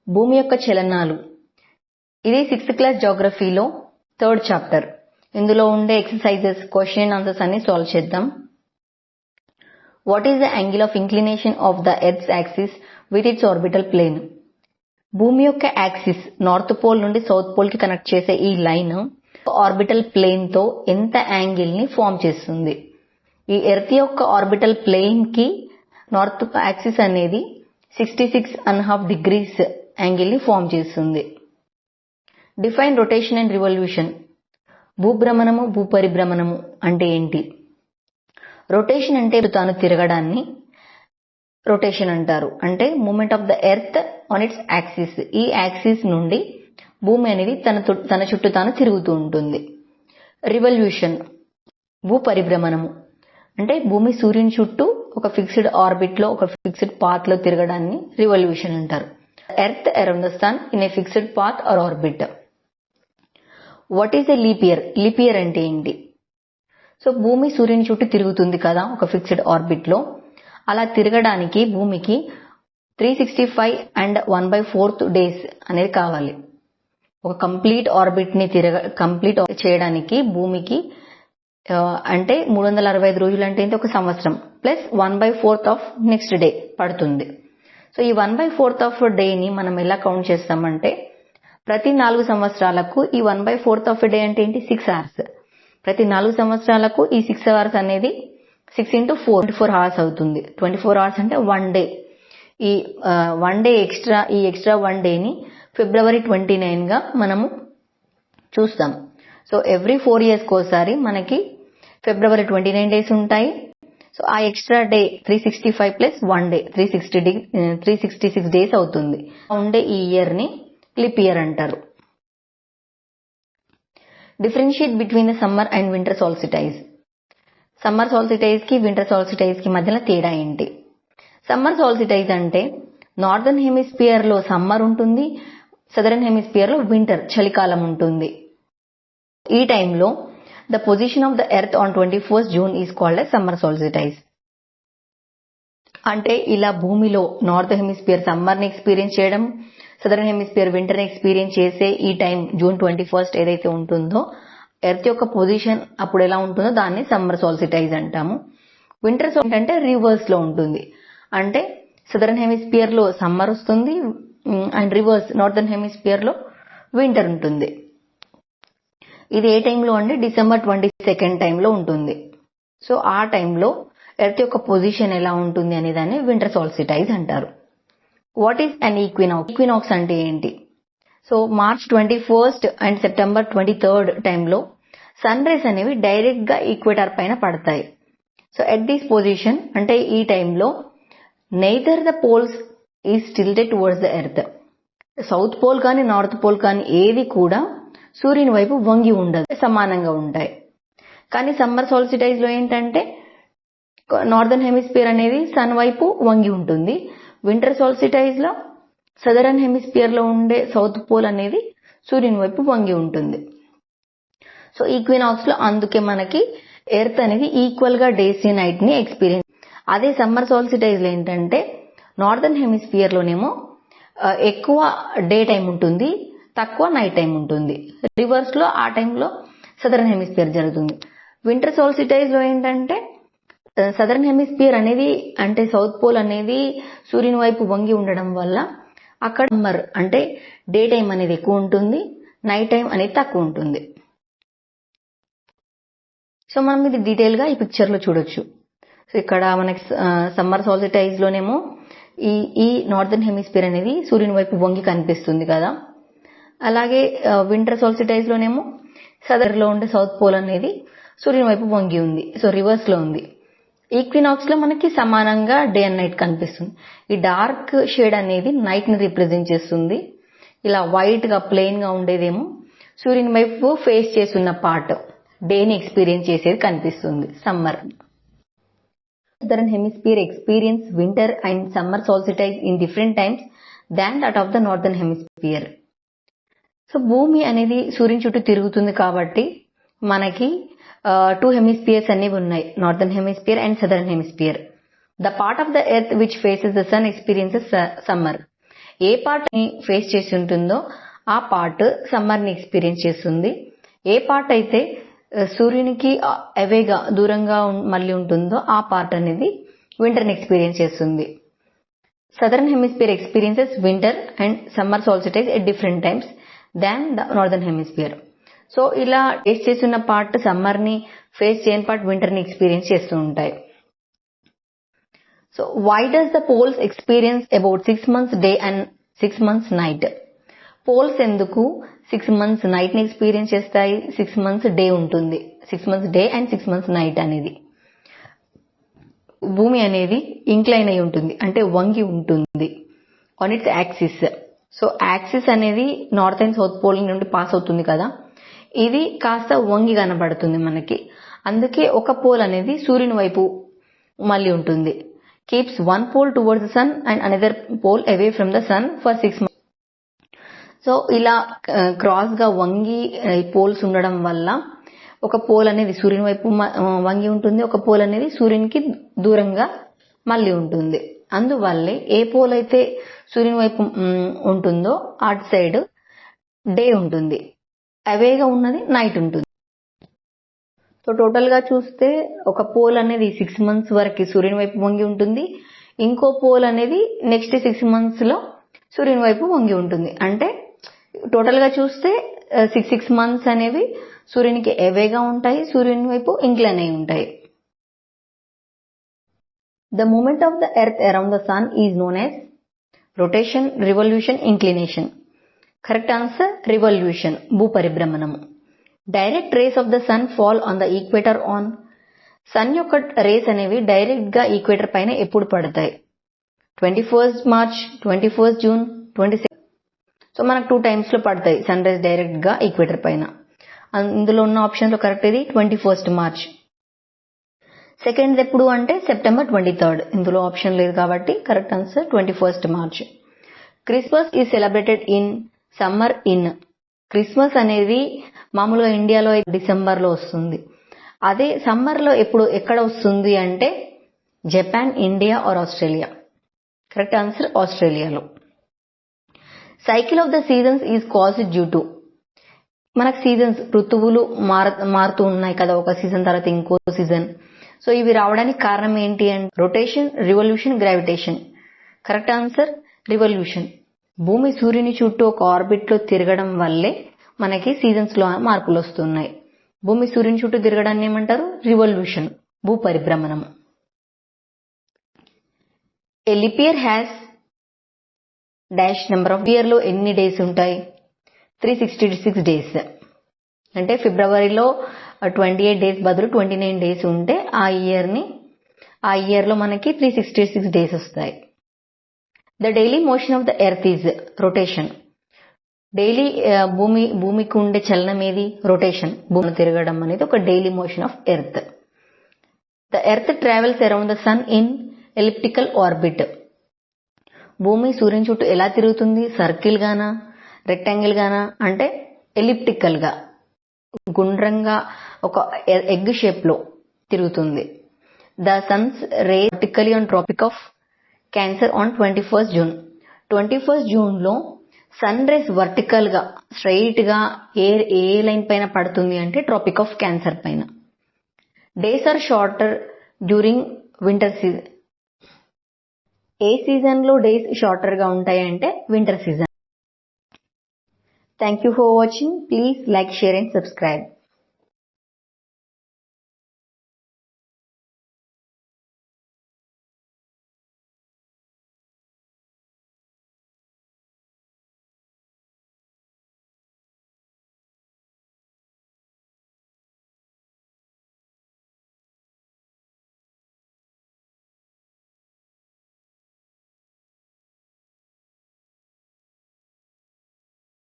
భూమి యొక్క చలనాలు. ఇది 6th క్లాస్ జాగ్రఫీలో 3rd చాప్టర్. ఇందులో ఉండే ఎక్సర్సైజెస్, క్వశ్చన్ అండ్ ఆన్సర్స్ అన్ని సాల్వ్ చేద్దాం. What is the angle of inclination of the earth's axis with its orbital plane? భూమి యొక్క యాక్సిస్ నార్త్ పోల్ నుండి సౌత్ పోల్ కి కనెక్ట్ చేసే ఈ లైన్ ఆర్బిటల్ ప్లేన్ తో ఎంత యాంగిల్ ని ఫార్మ్ చేస్తుంది? ఈ ఎర్త్ యొక్క ఆర్బిటల్ ప్లేన్ కి నార్త్ యాక్సిస్ అనేది 66.5 degrees యాంగిల్ ని ఫార్మ్ చేస్తుంది. Define rotation and revolution. భూభ్రమణము, భూపరిభ్రమణము అంటే ఏంటి? రొటేషన్ అంటే తాను తిరగడాన్ని రొటేషన్ అంటారు. అంటే movement of the earth on its axis. ఈ యాక్సిస్ నుండి భూమి అనేది తన చుట్టూ తాను తిరుగుతూ ఉంటుంది. రివల్యూషన్, భూపరిభ్రమణము అంటే భూమి సూర్యుని చుట్టూ ఒక ఫిక్స్డ్ ఆర్బిట్ లో, ఒక ఫిక్స్డ్ పాత్ లో తిరగడాన్ని రివల్యూషన్ అంటారు. Earth around the sun in a fixed path or orbit. What is a leap year? Leap year అంటే ఏంటి? సో భూమి సూర్యుని చుట్టూ తిరుగుతుంది కదా ఒక ఫిక్స్డ్ ఆర్బిట్ లో. అలా తిరగడానికి భూమికి 365 and 1/4 డేస్ అనేది కావాలి. ఒక కంప్లీట్ ఆర్బిట్ ని కంప్లీట్ చేయడానికి భూమికి అంటే 365 రోజులు అంటే ఒక సంవత్సరం ప్లస్ 1/4 ఆఫ్ నెక్స్ట్ డే పడుతుంది. సో ఈ 1/4 ఆఫ్ డే ని మనం ఎలా కౌంట్ చేస్తామంటే ప్రతి 4 సంవత్సరాలకు ఈ 1/4 ఆఫ్ డే అంటే ఏంటి? 6 hours. ప్రతి 4 సంవత్సరాలకు ఈ 6 hours అనేది 6 into 4 24 hours అవుతుంది. 24 hours అంటే 1 day. ఈ 1 day ఎక్స్ట్రా, ఈ ఎక్స్ట్రా 1 day ని February 29 గా మనము చూస్తాం. సో ఎవ్రీ 4 years కోసారి మనకి February 29 days ఉంటాయి. సో ఆ extra day 365 plus 1 day 366 days అవుతుంది. ఉండే ఈ ఇయర్ ని లీప్ ఇయర్ అంటారు. Differentiate between the summer and winter solstice. Summer solstice కి వింటర్ సాల్సిటైజ్ కి మధ్యలో తేడా ఏంటి? సమ్మర్ సాల్సిటైజ్ అంటే నార్దర్న్ హెమిస్ఫియర్ లో సమ్మర్ ఉంటుంది, సదరన్ హెమిస్ఫియర్ లో వింటర్ చలికాలం ఉంటుంది. ఈ టైంలో the position of the earth on 21st June is called as summer solstice. అంటే ఇలా భూమిలో నార్త్ హెమిస్ఫియర్ సమ్మర్ ని ఎక్స్పీరియన్స్ చేయడం, సదరన్ హెమిస్ఫియర్ వింటర్ ని ఎక్స్పీరియన్స్ చేసే ఈ టైం June 21st ఏదైతే ఉంటుందో ఎర్త్ యొక్క పొజిషన్ అప్పుడు ఎలా ఉంటుందో దాన్ని సమ్మర్ సాల్సిటైజ్ అంటాము. వింటర్ సాల్సిటైజ్ అంటే రివర్స్ లో ఉంటుంది. అంటే సదరన్ హెమిస్ఫియర్ లో సమ్మర్ వస్తుంది అండ్ రివర్స్ నార్దర్న్ హెమిస్ఫియర్ లో వింటర్ ఉంటుంది. ఇది ఏ టైంలో అంటే December 22nd టైంలో ఉంటుంది. సో ఆ టైంలో ఎర్త్ యొక్క పొజిషన్ ఎలా ఉంటుంది అనే దాన్ని వింటర్ సాల్సిటైజ్ అంటారు. What is an equinox? Equinox అంటే ఏంటి? So March 21st and September 23rd టైంలో సన్ రేస్ అనేవి డైరెక్ట్ గా ఈక్వేటర్ పైన పడతాయి. సో ఎట్ దిస్ పొజిషన్ అంటే ఈ టైంలో neither the poles is tilted towards the earth. South pole కానీ నార్త్ పోల్ కానీ ఏది కూడా సూర్యుని వైపు వంగి ఉండదు, సమానంగా ఉంటాయి. కానీ సమ్మర్ సాల్సిటైజ్ లో ఏంటంటే నార్దర్న్ హెమిస్ఫియర్ అనేది సన్ వైపు వంగి ఉంటుంది. వింటర్ సాల్సిటైజ్ లో సదరన్ హెమిస్ఫియర్ లో ఉండే సౌత్ పోల్ అనేది సూర్యుని వైపు వంగి ఉంటుంది. సో ఈక్వినాక్స్ లో అందుకే మనకి ఎర్త్ అనేది ఈక్వల్ గా డేస్ నైట్ ని ఎక్స్పీరియన్స్. అదే సమ్మర్ సాల్సిటైజ్ లో ఏంటంటే నార్దర్న్ హెమిస్ఫియర్ లోనేమో ఎక్కువ డే టైం ఉంటుంది, తక్కువ నైట్ టైం ఉంటుంది. రివర్స్ లో ఆ టైంలో సదరన్ హెమిస్ఫియర్ జరుగుతుంది. వింటర్ సాల్సిటైజ్ లో ఏంటంటే సదరన్ హెమిస్ఫియర్ అనేది అంటే సౌత్ పోల్ అనేది సూర్యుని వైపు వంగి ఉండడం వల్ల అక్కడ సమ్మర్ అంటే డే టైం అనేది ఎక్కువ ఉంటుంది, నైట్ టైం అనేది తక్కువ ఉంటుంది. సో మనం ఇది డీటెయిల్ గా ఈ పిక్చర్ లో చూడొచ్చు. సో ఇక్కడ మనకి సమ్మర్ సాల్సిటైజ్ లోనేమో ఈ నార్దర్న్ హెమిస్ఫియర్ అనేది సూర్యుని వైపు వంగి కనిపిస్తుంది కదా. అలాగే వింటర్ సాల్సిటైజ్ లోనేమో సదర్ లో ఉండే సౌత్ పోల్ అనేది సూర్యుని వైపు వంగి ఉంది. సో రివర్స్ లో ఉంది. ఈక్వినాక్స్ లో మనకి సమానంగా డే అండ్ నైట్ కనిపిస్తుంది. ఈ డార్క్ షేడ్ అనేది నైట్ ని రిప్రజెంట్ చేస్తుంది. ఇలా వైట్ గా ప్లెయిన్ గా ఉండేదేమో సూర్యుని వైపు ఫేస్ చేస్తున్న పార్ట్ డే ని ఎక్స్పీరియన్స్ చేసేది కనిపిస్తుంది summer. Southern hemisphere experience winter and summer solstice in different times than that of the northern hemisphere. So భూమి అనేది సూర్యుని చుట్టూ తిరుగుతుంది కాబట్టి మనకి 2 హెమిస్ఫియర్స్ అనేవి ఉన్నాయి, northern hemisphere and southern hemisphere. The part of the earth which faces the sun experiences summer. ఏ పార్ట్ ని ఫేస్ చేసి ఉంటుందో ఆ పార్ట్ సమ్మర్ ని ఎక్స్పీరియన్స్ చేస్తుంది. ఏ పార్ట్ అయితే సూర్యునికి అవేగా దూరంగా మళ్ళీ ఉంటుందో ఆ పార్ట్ అనేది వింటర్ ని ఎక్స్పీరియన్స్ చేస్తుంది. Southern hemisphere experiences winter and summer solstice at different times than the northern hemisphere. So ఇలా ఫేస్ చేస్తున్న పార్ట్ సమ్మర్ ని, ఫేస్ చేయని పార్ట్ వింటర్ ని ఎక్స్పీరియన్స్ చేస్తూ ఉంటాయి. So why does the poles experience about 6 months day and 6 months night? Poles ఎందుకు 6 months night ని ఎక్స్పీరియన్స్ చేస్తాయి, 6 months డే ఉంటుంది, 6 months day and 6 months night అనేది? భూమి అనేది ఇంక్లైన్ అయి ఉంటుంది, అంటే వంగి ఉంటుంది on its axis. So axis అనేది నార్త్ అండ్ సౌత్ పోల్ నుండి పాస్ అవుతుంది కదా, ఇది కాస్త వంగి కనబడుతుంది మనకి. అందుకే ఒక పోల్ అనేది సూర్యుని వైపు మళ్ళీ ఉంటుంది. Keeps one pole towards the sun and another pole away from the sun for 6 months. So ఇలా క్రాస్ గా వంగి పోల్స్ ఉండడం వల్ల ఒక పోల్ అనేది సూర్యుని వైపు వంగి ఉంటుంది, ఒక పోల్ అనేది సూర్యునికి దూరంగా మళ్ళీ ఉంటుంది. అందువల్లే ఏ పోల్ అయితే సూర్యుని వైపు ఉంటుందో అటు సైడ్ డే ఉంటుంది, అవేగా ఉన్నది నైట్ ఉంటుంది. సో టోటల్ గా చూస్తే ఒక పోల్ అనేది 6 months వరకు సూర్యుని వైపు వంగి ఉంటుంది, ఇంకో పోల్ అనేది నెక్స్ట్ 6 months లో సూర్యుని వైపు వంగి ఉంటుంది. అంటే టోటల్ గా చూస్తే 6 months అనేవి సూర్యునికి ఎవేగా ఉంటాయి, సూర్యుని వైపు ఇంక్లైన్ అయి ఉంటాయి. The movement of the earth around the sun is known as rotation, revolution, inclination. Correct answer, revolution, భూపరిభ్రమణము. Direct rays of the sun fall on the equator on. Sun యొక్క రేస్ అనేవి direct గా equator పైన ఎప్పుడు పడతాయి? 21st March, 21st June, 22nd. So మనకు 2 times లో పడతాయి sun rise direct గా ఈక్వేటర్ పైన. అందులో ఉన్న ఆప్షన్ లో కరెక్ట్ ఇది 21st March. సెకండ్ ఎప్పుడు అంటే September 23rd. ఇందులో ఆప్షన్ లేదు కాబట్టి correct answer 21st March. Christmas is celebrated in summer in. Christmas అనేది మామూలుగా ఇండియాలో డిసెంబర్ లో వస్తుంది, అదే సమ్మర్ లో ఎక్కడ వస్తుంది అంటే Japan, India or Australia. Correct answer ఆస్ట్రేలియాలో. Cycle of the seasons is caused due to. మనకు సీజన్స్ ఋతువులు మారుతూ ఉన్నాయి కదా, ఒక సీజన్ తర్వాత ఇంకో సీజన్. సో ఇవి రావడానికి కారణం ఏంటి అంటే rotation, revolution, gravitation. Correct answer revolution. భూమి సూర్యుని చుట్టూ ఒక ఆర్బిట్ లో తిరగడం వల్లే మనకి సీజన్స్ లో మార్పులు వస్తున్నాయి. భూమి సూర్యుని చుట్టూ తిరగడాన్ని ఏమంటారు? రివల్యూషన్, భూపరిభ్రమణం. A leap year has dash number of year లో ఎన్ని డేస్ ఉంటాయి? 366 days. అంటే ఫిబ్రవరిలో 28 days బదులు 29 days ఉంటే ఆ ఇయర్ లో మనకి 366 days వస్తాయి. The daily motion of the earth is rotation. Daily భూమికి ఉండే చలనం ఏది? రొటేషన్, భూమి తిరగడం అనేది ఒక daily motion of earth. The earth travels around the sun in elliptical orbit. భూమి సూర్యుని చుట్టూ ఎలా తిరుగుతుంది? సర్కిల్ గానా, రెక్టాంగిల్ గానా అంటే ఎలిప్టికల్ గా, గుండ్రంగా ఒక ఎగ్ షేప్ లో తిరుగుతుంది. The sun's ray vertically on tropic of cancer on 21st June. 21st June లో సన్ రేస్ వర్టికల్ గా స్ట్రైట్ గా ఏ లైన్ పైన పడుతుంది అంటే ట్రాపిక్ ఆఫ్ క్యాన్సర్ పైన. Days are shorter during winter season. ఏ సీజన్ లో డేస్ షార్టర్ గా ఉంటాయి అంటే winter season. Thank you for watching. Please like, share and subscribe.